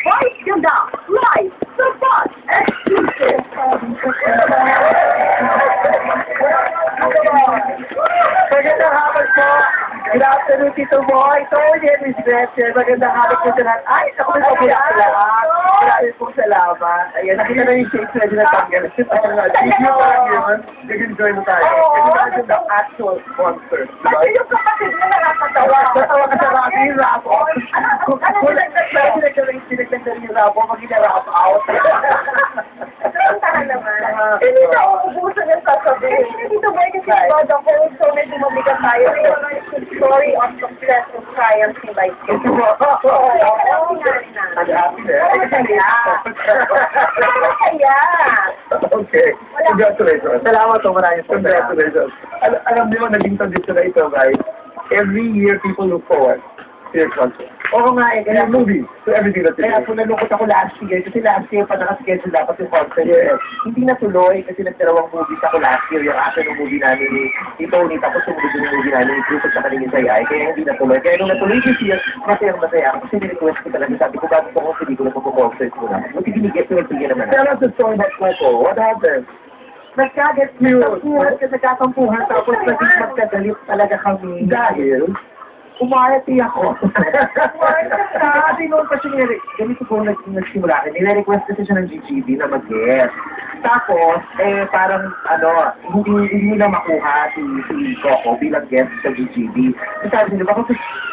Vice Ganda, live, the bus, exclusive. Magandang hapon po. Good afternoon, Tito Boy. Ito ulit, Miss Gretchen. Magandang hapon po sa lahat. Ay, ako may pabulak sa lahat. Maraming pong salamat. Ayan, nakita na yung shakes na dinatanggal. Thank you for yun. Nag-enjoy mo tayo. Imagine the actual sponsor. Kasi yung kapatid mo nakakatawa. Natawa ka sa Rafi, yung rap out. Sinagdagdag yung rap out, mag-rap out. Tahan naman. Hindi na uubusan yung sasabihin. Dito ba kasi about the whole show na dumabigat tayo. May mga story of success and triumph ni Vice Ganda. Oo. Ang happy na. Kaya. Okay. Congratulations. Salamat po, maraming po. Congratulations. Alam niyo, naging tradition na ito, guys. Every year, people look forward to your concert. Oo nga eh. Kaya movies. To everything that you do. Kaya po nalungkot ako last year. Kasi last year pa nakaschedule dapat yung concert. Yes. Hindi natuloy kasi nagdarawang movies ako last year. Yung action ng movie namin ni Tony. Tapos sumunod yung movie namin ni Chris at saka ni Sayay. Kaya hindi natuloy. Kaya nung natuloy this year, masayang-masaya. Kasi ni-request ko talaga. Sabi ko, bago ko kung pelikula mag-concert mo na. Buti binigyan ko yung tingin naman. Tell us the story about Coco. What happened? Nagkaget cute. Nagkakampuhan. Tapos naging magkagalit talaga kami. Dahil? Umarati ako. Kasi noon kasi ganito po nagsimula. Nire-request kasi siya ng GGB na mag-guest. Tapos, parang, hindi na makuha si Coco bilang guest sa GGB. Sabi niya, baka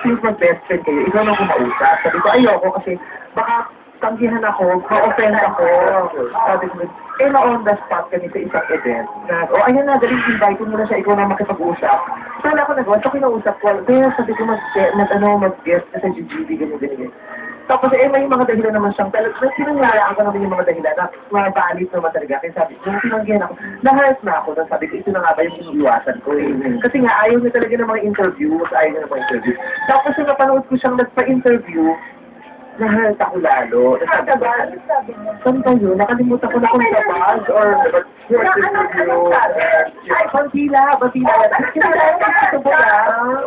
super best friend kayo, ikaw na kumausap. Sabi ko, ayoko kasi baka tanggihan ako, ma-offend ako. Sabi ko, na-on the spot kami sa isang event. Ayan na, daling invite mo na siya, ikaw na makipag-usap. So, wala ko nagawa. So, kinausap ko. Kaya sabi ko, mag-guest na sa GGB, ganyan. Tapos, may mga dahilan naman siyang, sinangyayaan ko naman yung mga dahilan na mabalit naman talaga. Kaya sabi ko, nung tinanggihan ako, na-hurt na ako. Sabi ko, ito na nga ba yung iniiwasan ko eh. Kasi nga, ayaw niya talaga ng mga interviews, Tapos, yung napanood ko siyang nagpa-interview, na-hurt ako lalo. Nakakabal, sabi mo. Saan kayo? Nakalimutan ko na kung sa bus or first interview. Ay, batila.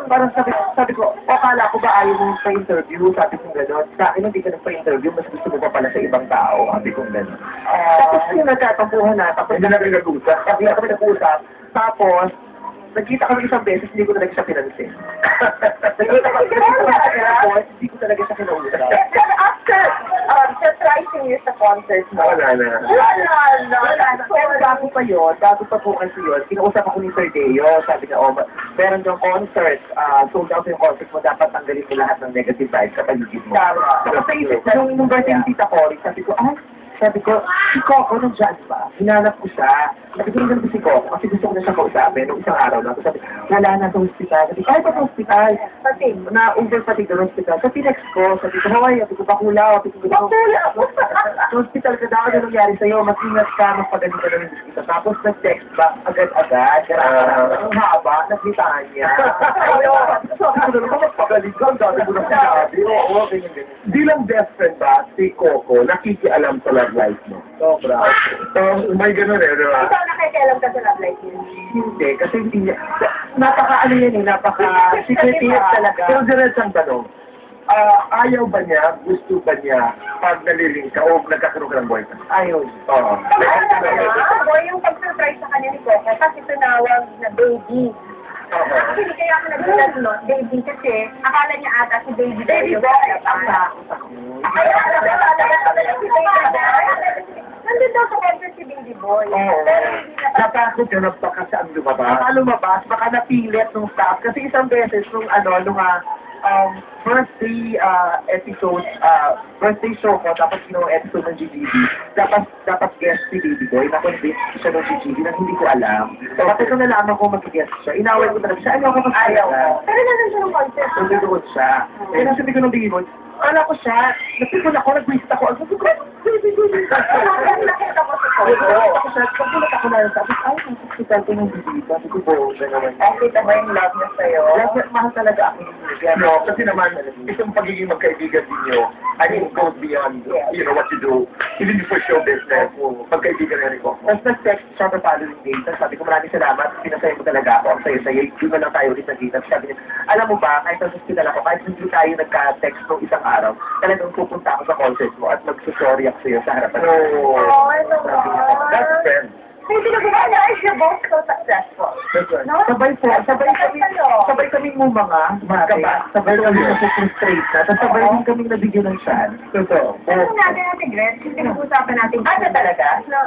Parang sabi ko, akala ko ba ayaw mo pa-interview? Sabi ko gano'n. Sa akin, hindi ka nagpa-interview. Mas gusto mo pa pala sa ibang tao. Sabi ko gano'n. Tapos yung nagkatampuhan na. Tapos hindi na kami nag-usap. Tapos, nagkita kami isang beses, hindi ko talaga siya pinansin. Nagkita kami hindi ko talaga siya kinausap. After surprising you sa concert mo. Wala na. Pero bago pa po kasi yun, kinausap ako ni Sir Deo, sabi niya, meron yung concert, sold out yung concert mo, dapat tanggalin mo lahat ng negative vibes sa paligid mo. Tapos sa isip, nung birthday ni Tita Cory, sabi ko, si Coco nandiyan ba? Hinanap ko siya. Sabi ko, hindi si Coco kasi gusto ko na siya kausapin nung isang araw na. Sabi, wala na sa hospital. Sabi ko, ay, pa sa hospital. Sabi, na-over pati sa hospital. Sa tinext ko, sabi ko, Hawaii, sabi ko, bakula. Sa hospital ka daw, ano nangyari sa'yo? Mas ingat ka, mas pagaling ka na ng hospital. Tapos nag-text back agad-agad. Ang haba, naglitaan niya. Sabi ko, naman, magpagaling ka. Ang dami mo na sinabi. Oo, ganyan. Bilang best friend ba, si Coco, nakikialam sa love life mo? Sobra. May ganun diba? Ikaw nakikialam ka sa love life niya? Hindi, kasi hindi niya. Napaka-secretive talaga. Pero diretsang tanong, ayaw ba niya, gusto ba niya, pag naliling ka o nagkakaroon ka ng boyfriend? Ayaw. Oo. Boy, yung pag-surprise sa kanya ni Coco, kasi tinawag na baby. Actually, kaya ako nagulat, no? Baby kasi, akala niya ata si baby boy. Baby boy. Kaya si baby boy. Nandun daw sa concert si baby boy. Natakot yun, baka saan lumabas. Baka lumabas, baka napilit nung staff. Kasi isang beses, nung birthday episode, birthday show ko, tapos yung episode ng GGB, dapat guest si Baby Boy, na-convince siya ng GGB na hindi ko alam. Tapos kung nalaman ko mag-guest siya, inaway ko talaga siya, ayaw ko mas ayaw ko. Pero nandun siya ng concert. Nandun siya. Kaya nasabi ko ng Baby Boy, ala ko siya, napipon ako, nag-visit ako, sabi ko, Baby Boy. Nakita ko si Coco. Nakita ko siya, pagbulat ako, ako na sabi, ay, hospital ko yung bibita. Sabi ko, boga naman. Kita ba yung love niya sa'yo? Mahal talaga ako yung bibigyan. No, kasi naman, itong pagiging magkaibigan ninyo, I mean, goes beyond, you know, what you do. Even before show business, magkaibigan na rin ko. Tapos nag-text siya sa following day, tapos sabi ko, maraming salamat, pinasaya mo talaga ako, ang sayo-sayo, hindi mo lang tayo ulit nagkita. Sabi niya, alam mo ba, kahit sa hospital ako, kahit hindi tayo nagka-text nung isang araw, talagang pupunta ako sa concert mo at magsusorry ako sa'yo sa harapan. Oh, ano ba? That's friend. Hindi ko gumana, you're both so successful. That's right. No? Sabay kaming mumanga, sabay kami na-frustrate na, tapos sabay din kaming nabigyan ng chance. Totoo. Ano natin natin, Gret? Pinag-usapan natin. Ano talaga? No.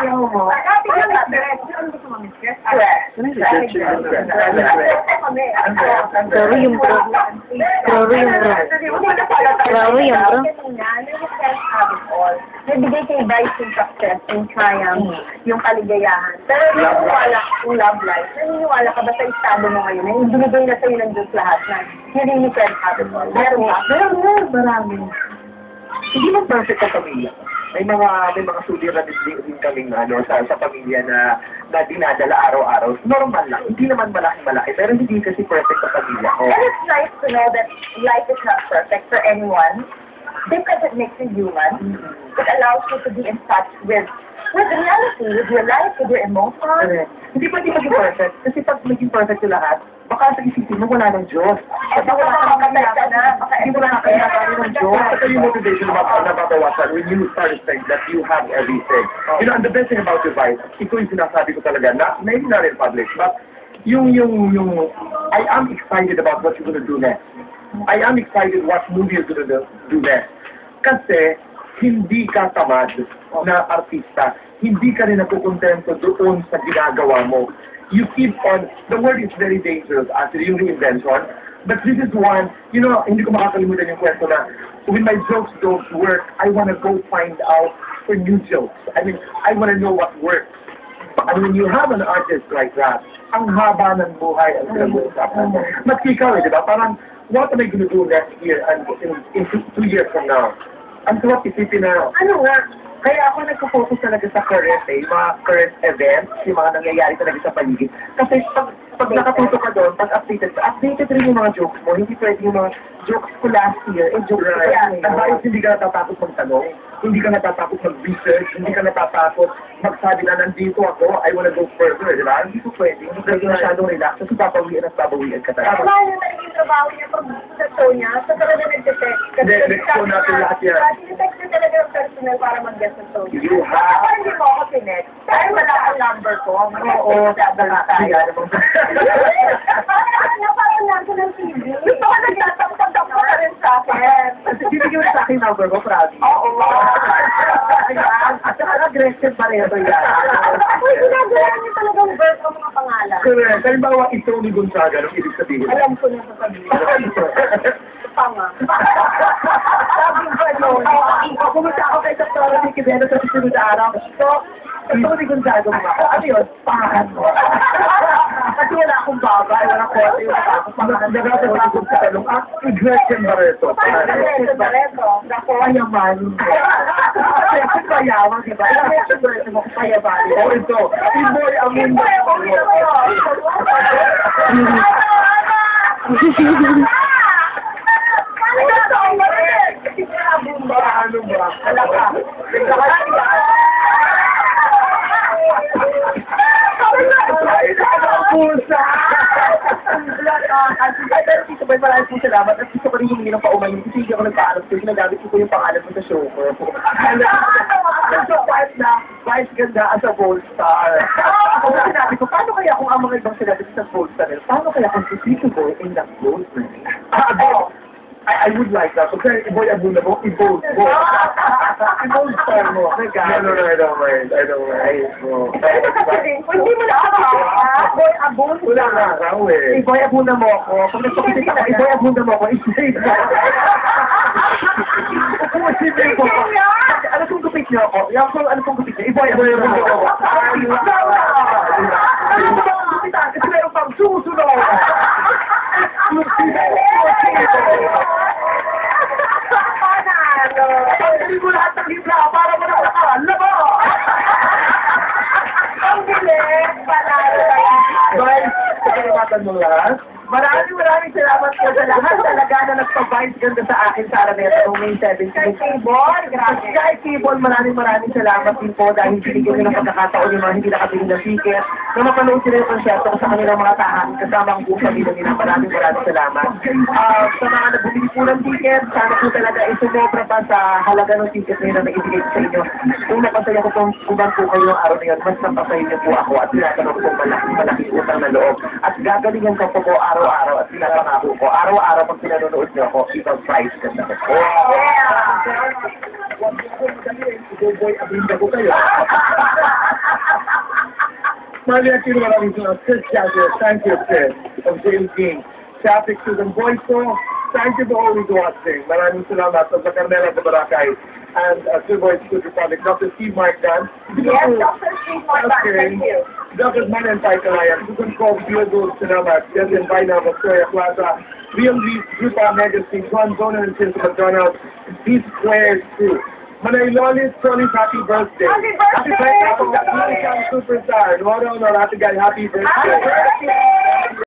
Ayaw mo. Ate, yung Miss Gret. Ano gusto mo, Miss Gret? Grabe yung bro. Grabe yung bro. Grabe yung bro. Nagbigay kay Bryce yung success, yung triumph, yung kaligayahan. Pero naniniwala yung love life, naniniwala ka ba sa estado mo ngayon na yung binigay na sa'yo ng Diyos lahat na you really can have it all? Meron ba? Meron, marami. Hindi man perfect ang pamilya. May mga suliran din kaming sa pamilya na dinadala araw-araw. Normal lang. Hindi naman malaki-malaki. Pero hindi kasi perfect ang pamilya ko. And it's nice to know that life is not perfect for anyone because it makes you human. It allows you to be in touch with reality, with your life, with your emotions. Hindi pwede maging perfect. Kasi pag maging perfect yung lahat, baka sa isipin mo wala ng Diyos. At baka makakatay ka na. Hindi mo na nakakailangan ng Diyos. Ito yung motivation na babawasan when you start to think that you have everything. You know, and the best thing about your life, ito yung sinasabi ko talaga, maybe not in public, but I am excited about what you're going to do next. I am excited what movie you're going to do next. Kasi, hindi ka tamad na artista. Hindi ka rin nakukontento doon sa ginagawa mo. You keep on, the word is very dangerous, actually, yung reinvention. But this is one, you know, hindi ko makakalimutan yung kwento na, when my jokes don't work, I want to go find out for new jokes. I mean, I want to know what works. And when you have an artist like that, ang haba ng buhay ang pinag-uusapan. Maski ikaw, di ba? Parang, what am I going to do next year and in 2 years from now? Ang tuwag isipin na, ano nga, kaya ako nagpo-focus talaga sa current yung mga current events, yung mga nangyayari talaga sa paligid. Kasi pag nakatuto ka doon, pag updated rin yung mga jokes mo, hindi pwede yung mga jokes ko last year, jokes ko last year. At hindi ka natatakot magtanong, hindi ka natatakot mag-research, hindi ka natatakot magsabi na nandito ako, I wanna go further, di ba? Hindi ko pwede, hindi pwede masyadong relax, kasi babawian at babawian ka talaga. Mahal yung naging trabaho niya pag sa show niya, sa talaga nag-text. Hindi, next ko natin lahat yan. Nag-text niya talaga yung personal para mag-guest sa show niya. You have. Ako hindi mo ako sinet. Dahil wala ang number ko. Oo, tayo. Naparang lang ko ng TV. Gusto ko nagtatapag ko na rin sa akin. Bibigyan mo sa akin number mo, Prabi. Oo. Ayan. At saka aggressive pa rin ito yan. Uy, ginagawa niyo talagang birth ang mga pangalan. Correct. Halimbawa, ito ni Gonzaga, anong ibig sabihin? Alam ko na sa sabihin. Tama. Sabi ko yun. Pumunta ako kay Dr. Ricky Beno sa susunod na araw. So, ito ni Gonzaga mo ako. Ano yun? Pangahan mo. Kasi wala akong babay, wala ko. Nagkakaroon ko sa talong. Gretchen Barreto. Gretchen Barreto. Payaman. Gretchen Payaman, di ba? Gretchen Barreto mo, payaman. O ito, Iboy Amundo. Ano ba? Alam ka. Pusa! Dito ba maraming po salamat at gusto ko rin humingi ng paumanin kasi hindi ako nagpaalam ko. Ginagamit ko yung pangalan mo sa show ko. So, vice ganda as a Gold Star. Ako sinabi ko, paano kaya kung ang mga ibang sinabi sa Gold Star, paano kaya kung si Tito Boy ay nag-Gold Star? I would like that. Kasi Iboy Abuna mo, Iboy Star mo. No, I don't mind. Hindi mo na ako. Boy Abun. Wala nga raw eh. Iboy Abuna mo ako. Pag nagpapakita ka, Iboy Abuna mo ako, i-save mo. Kung i-save mo ako. Ano kung gupit niyo ako? Ano kung gupit niyo? Iboy Abuna mo ako. Ano kung gupitan? Kasi meron pang susunod. Pag-ibig mo lahat ng hibla para mo na sa kalan, labo! Ingatan mong lahat. Maraming salamat po sa lahat talaga na nagpa-vibes ganda sa akin sa Araneta noong May 17. Sky Cable, grabe. Sky Cable, maraming salamat din po dahil binigyan nyo ng pagkakataon yung mga hindi nakabili ng ticket na mapanood sila yung konsyerto sa kanilang mga tahanan kasama ang buong pamilya nila. Maraming salamat. Sa mga nabumili po ng ticket, sana po talaga isumobra pa sa halaga ng ticket na yun na naibigay sa inyo. Kung napasaya ko pong kuman po kayo ng araw na yun, mas napasaya niyo po ako at tinatanong po malaking utang na loob. At gagalingan ko po araw-araw at pinapangako ko. Araw-araw pag pinanonood niyo ako, ibang price ka na. Boy, abinda ko kayo. Maria Aquino, maraming salamat. Chris Chavez, thank you, Chris, of James King. Traffic to the boys ko, thank you for always watching. Maraming salamat sa Carmela de Boracay and Silver Studio Republic. Dr. Steve Mark Dan. Yes, Dr. Steve Mark, thank you. Dr. Manan Paikalayan, Susan Cove, Diego Salamat, Jessica Vaina, Victoria Plaza, Real Reese, Grupa Magazine, Juan Zoner and Cinta McDonald, Peace Squares too. Manay Lolis, Solis, happy birthday. Happy birthday! Happy birthday! Superstar. No, happy guy, happy birthday. Happy birthday!